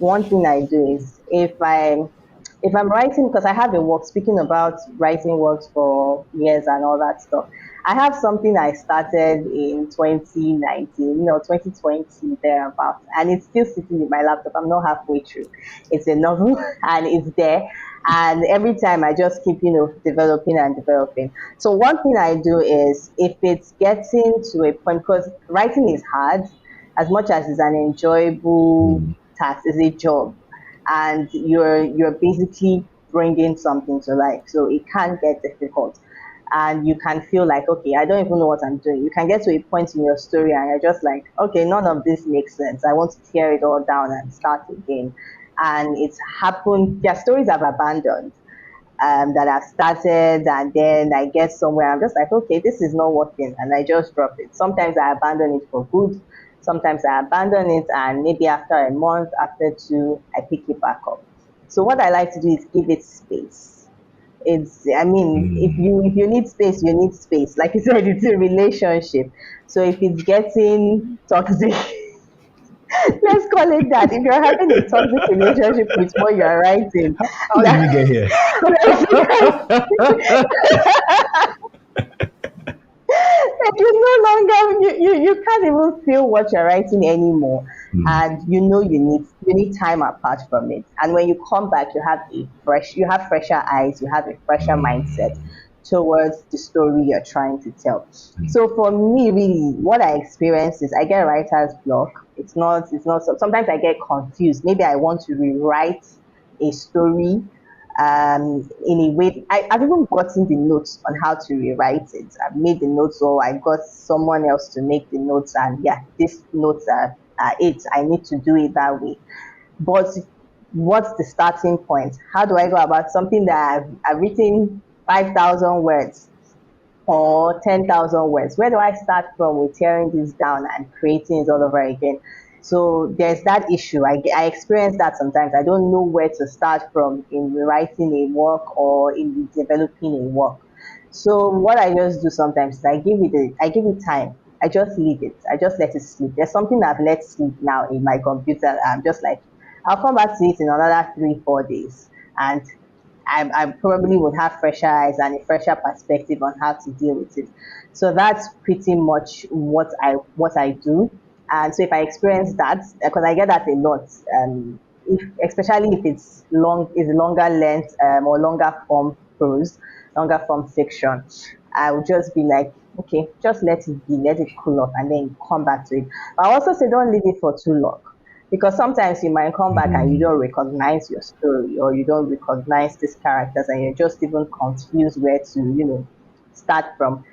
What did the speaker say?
one thing I do is if I'm writing, because I have a work, speaking about writing works for years and all that stuff. I have something I started in 2019, 2020 thereabouts, and it's still sitting in my laptop. I'm not halfway through. It's a novel and it's there. And every time I just keep, developing and developing. So one thing I do is if it's getting to a point, because writing is hard, as much as it's an enjoyable Mm. task, it's a job, and you're basically bringing something to life, so it can get difficult, and you can feel like, okay, I don't even know what I'm doing. You can get to a point in your story and you're just like, okay, none of this makes sense. I want to tear it all down and start again. And it's happened. There are stories I've abandoned, that I've started, and then I get somewhere. I'm just like, okay, this is not working, and I just drop it. Sometimes I abandon it for good. Sometimes I abandon it, and maybe after a month, after two, I pick it back up. So what I like to do is give it space. I mean, if you need space, you need space. Like you said, it's a relationship. So if it's getting toxic, let's call it that. If you're having a toxic relationship with what you're writing, How did we get here? like you no longer, you can't even feel what you're writing anymore, Mm. and you need time apart from it, and when you come back, you have fresher eyes, you have a fresher mindset towards the story you're trying to tell. So for me, really, what I experience is I get writer's block. It's not sometimes I get confused. Maybe I want to rewrite a story, in a way. I've even gotten the notes on how to rewrite it. I've made the notes, or I got someone else to make the notes, and yeah, these notes are it. I need to do it that way. But what's the starting point? How do I go about something that I've written 5,000 words or 10,000 words? Where do I start from with tearing this down and creating it all over again? So there's that issue. I experience that sometimes. I don't know where to start from in rewriting a work or in developing a work. So what I just do sometimes is I give it time. I just leave it. I just let it sleep. There's something I've let sleep now in my computer. I'm just like, I'll come back to it in another 3, 4 days. And I probably would have fresher eyes and a fresher perspective on how to deal with it. So that's pretty much what I do. And so if I experience that, because I get that a lot, especially if is longer length, or longer form prose, longer form fiction, I would just be like, okay, just let it be, let it cool off, and then come back to it. But I also say don't leave it for too long, because sometimes you might come back and you don't recognize your story, or you don't recognize these characters, and you're just even confused where to start from.